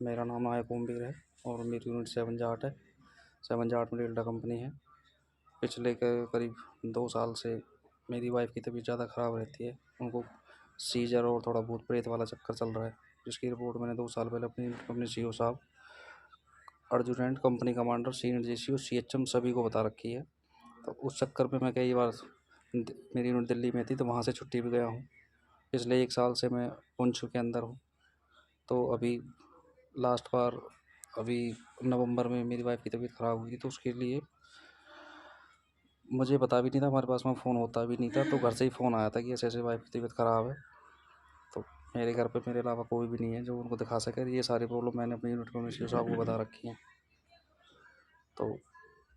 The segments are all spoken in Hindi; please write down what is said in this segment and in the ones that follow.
मेरा नाम नायक ओमवीर है और मेरी यूनिट 7 जाट है। 7 जाट में डेल्टा कंपनी है। पिछले करीब 2 साल से मेरी वाइफ़ की तबीयत ज़्यादा ख़राब रहती है। उनको सीजर और थोड़ा भूत प्रेत वाला चक्कर चल रहा है, जिसकी रिपोर्ट मैंने 2 साल पहले अपने सीओ साहब, adjutant, company commander, senior JCO, CHM सभी को बता रखी है। तो उस चक्कर में मैं कई बार मेरी यूनिट दिल्ली में थी तो वहाँ से छुट्टी भी गया हूँ। पिछले 1 साल से मैं पुंछ के अंदर हूँ। तो अभी लास्ट बार अभी नवंबर में मेरी वाइफ़ की तबीयत ख़राब हुई थी, तो उसके लिए मुझे पता भी नहीं था, हमारे पास में फ़ोन होता भी नहीं था। तो घर से ही फ़ोन आया था कि ऐसे-ऐसे वाइफ़ की तबीयत ख़राब है। तो मेरे घर पे मेरे अलावा कोई भी नहीं है जो उनको दिखा सके। ये सारी प्रॉब्लम मैंने अपनी यूनिट में सीओ साहब को बता रखी हैं। तो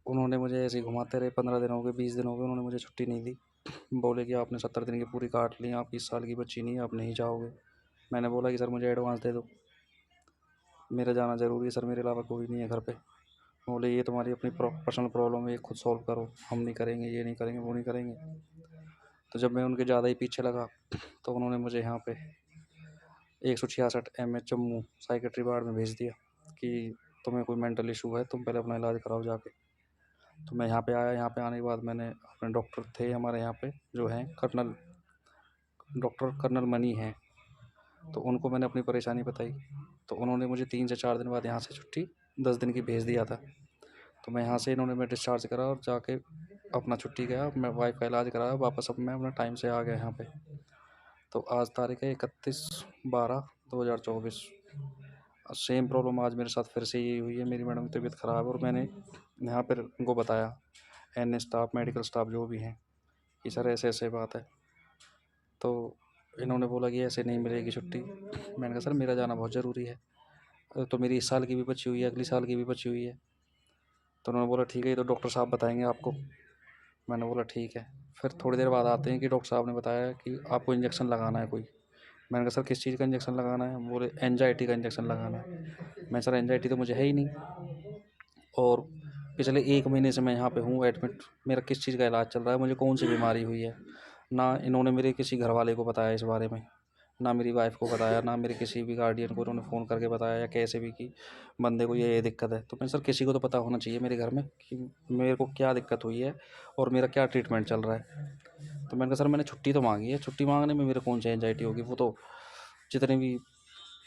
उन्होंने मुझे ऐसे ही घुमाते रहे। 15 दिन हो गए, 20 दिन हो गए, उन्होंने मुझे छुट्टी नहीं दी। बोले कि आपने 70 दिन की पूरी काट ली, आप इस साल की बच्ची नहीं है, आप नहीं जाओगे। मैंने बोला कि सर मुझे एडवांस दे दो, मेरा जाना ज़रूरी है सर, मेरे अलावा कोई नहीं है घर पे। बोले ये तुम्हारी अपनी पर्सनल प्रॉब्लम है, ये खुद सॉल्व करो, हम नहीं करेंगे, ये नहीं करेंगे, वो नहीं करेंगे। तो जब मैं उनके ज़्यादा ही पीछे लगा तो उन्होंने मुझे यहाँ पे 166 एमएच जम्मू साइकेट्री वार्ड में भेज दिया कि तुम्हें कोई मेंटल इशू है, तुम पहले अपना इलाज कराओ जाके। तो मैं यहाँ पे आया। यहाँ पे आने के बाद मैंने अपने डॉक्टर थे हमारे यहाँ पे जो हैं डॉक्टर कर्नल मनी हैं, तो उनको मैंने अपनी परेशानी बताई। तो उन्होंने मुझे 3 से 4 दिन बाद यहाँ से छुट्टी 10 दिन की भेज दिया था। तो मैं यहाँ से इन्होंने मैं डिस्चार्ज करा और जाके अपना छुट्टी गया, मैं वाइफ़ का इलाज कराया, वापस अब मैं अपना टाइम से आ गया यहाँ पे। तो आज तारीख़ है 31/12/2024। सेम प्रॉब्लम आज मेरे साथ फिर से यही हुई है। मेरी मैडम की तबीयत ख़राब है और मैंने यहाँ पर उनको बताया, एनए स्टाफ, मेडिकल स्टाफ जो भी हैं, कि सर ऐसे-ऐसे बात है। तो इन्होंने बोला कि ऐसे नहीं मिलेगी छुट्टी। मैंने कहा सर मेरा जाना बहुत ज़रूरी है, तो मेरी इस साल की भी बची हुई है, अगली साल की भी बची हुई है। तो उन्होंने बोला ठीक है, ये तो डॉक्टर साहब बताएँगे आपको। मैंने बोला ठीक है। फिर थोड़ी देर बाद आते हैं कि डॉक्टर साहब ने बताया कि आपको इंजेक्शन लगाना है कोई। मैंने कहा सर किस चीज़ का इंजेक्शन लगाना है? बोले एंग्जायटी का इंजेक्शन लगाना है। मैं सर एंग्जायटी तो मुझे है ही नहीं, और पिछले 1 महीने से मैं यहाँ पे हूँ एडमिट। मेरा किस चीज़ का इलाज चल रहा है, मुझे कौन सी बीमारी हुई है, ना इन्होंने मेरे किसी घरवाले को बताया इस बारे में, ना मेरी वाइफ़ को बताया, ना मेरे किसी भी गार्डियन को उन्होंने फ़ोन करके बताया या कैसे भी कि बंदे को ये दिक्कत है। तो मैं सर किसी को तो पता होना चाहिए मेरे घर में कि मेरे को क्या दिक्कत हुई है और मेरा क्या ट्रीटमेंट चल रहा है। तो मैंने कहा सर मैंने छुट्टी तो माँगी है, छुट्टी माँगने में मेरे कौन सी एंग्जायटी होगी। वो तो जितने भी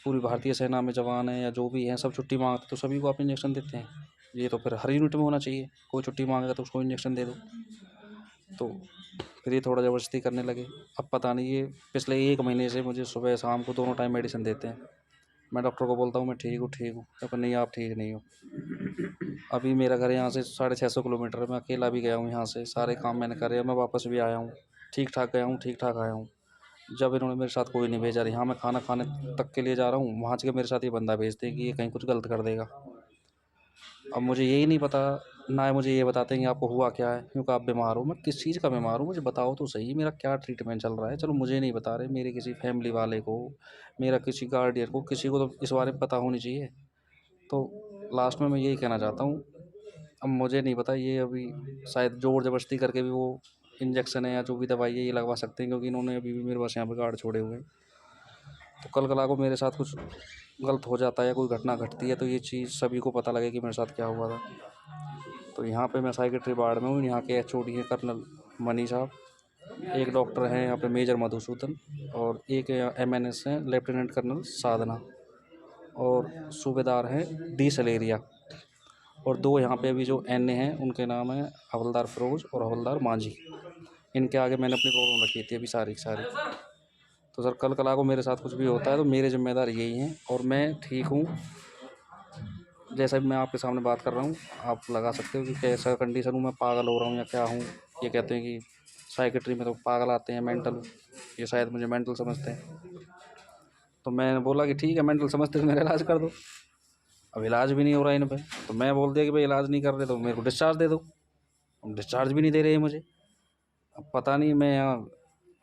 पूरी भारतीय सेना में जवान हैं या जो भी हैं, सब छुट्टी माँगते तो सभी को आप इंजेक्शन देते हैं। ये तो फिर हर यूनिट में होना चाहिए, कोई छुट्टी माँगेगा तो उसको इंजेक्शन दे दो। तो फिर ये थोड़ा ज़बरदस्ती करने लगे। अब पता नहीं, ये पिछले 1 महीने से मुझे सुबह शाम को दोनों टाइम मेडिसिन देते हैं। मैं डॉक्टर को बोलता हूँ मैं ठीक हूँ, ठीक हूँ। कहते नहीं आप ठीक नहीं हो। अभी मेरा घर यहाँ से 650 किलोमीटर है, मैं अकेला भी गया हूँ यहाँ से, सारे काम मैंने करे, मैं वापस भी आया हूँ। ठीक-ठाक गया हूँ, ठीक-ठाक आया हूँ। जब इन्होंने मेरे साथ कोई नहीं भेजा, यहाँ मैं खाना खाने तक के लिए जा रहा हूँ, वहाँ से मेरे साथ ये बंदा भेजते हैं कि ये कहीं कुछ गलत कर देगा। अब मुझे यही नहीं पता, ना है मुझे ये बताते हैं कि आपको हुआ क्या है, क्योंकि आप बीमार हो। मैं किस चीज़ का बीमार हूँ मुझे बताओ तो सही, मेरा क्या ट्रीटमेंट चल रहा है। चलो मुझे नहीं बता रहे, मेरे किसी फैमिली वाले को, मेरा किसी गार्डियन को, किसी को तो इस बारे में पता होनी चाहिए। तो लास्ट में मैं यही कहना चाहता हूँ, अब मुझे नहीं पता, ये अभी शायद ज़ोर ज़बरदस्ती करके भी वो इंजेक्शन है या जो भी दवाई है ये लगवा सकते हैं, क्योंकि इन्होंने अभी भी मेरे पास यहाँ पे गार्ड छोड़े हुए हैं। तो कल को मेरे साथ कुछ गलत हो जाता है या कोई घटना घटती है तो ये चीज़ सभी को पता लगे कि मेरे साथ क्या हुआ था। तो यहाँ पे मैं साइकेट्री वार्ड में हूँ। यहाँ के एचओडी हैं कर्नल मनी साहब, एक डॉक्टर हैं यहाँ पे मेजर मधुसूदन, और एक एमएनएस हैं लेफ्टिनेंट कर्नल साधना, और सूबेदार हैं डी सलेरिया, और 2 यहाँ पे अभी जो एनए हैं उनके नाम हैं हवलदार फिरोज और हवलदार मांझी। इनके आगे मैंने अपनी प्रॉब्लम रखी थी अभी सारी की सारी। तो सर कल को मेरे साथ कुछ भी होता है तो मेरे ज़िम्मेदार यही हैं, और मैं ठीक हूँ। जैसा भी मैं आपके सामने बात कर रहा हूँ, आप लगा सकते हो कि कैसा कंडीशन हूँ, मैं पागल हो रहा हूँ या क्या हूँ। ये कहते हैं कि साइकेट्री में तो पागल आते हैं, मेंटल, ये शायद मुझे मेंटल समझते हैं। तो मैंने बोला कि ठीक है मेंटल समझते तो मेरा इलाज कर दो। अब इलाज भी नहीं हो रहा है इन पे, तो मैं बोल दिया कि भाई इलाज नहीं कर रहे तो मेरे को डिस्चार्ज दे दो। अब डिस्चार्ज भी नहीं दे रहे हैं मुझे। अब पता नहीं मैं यहाँ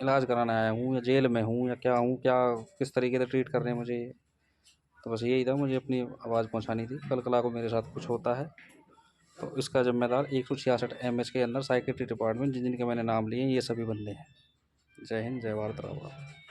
इलाज कराने आया हूँ या जेल में हूँ या क्या हूँ, क्या किस तरीके से ट्रीट कर रहे हैं मुझे। तो बस यही था, मुझे अपनी आवाज़ पहुँचानी थी। कल को मेरे साथ कुछ होता है तो इसका ज़िम्मेदार 166 एमएच के अंदर साइकेट्री डिपार्टमेंट जिन जिनके मैंने नाम लिए हैं, ये सभी बंदे हैं। जय हिंद, जय भारत, राम राम।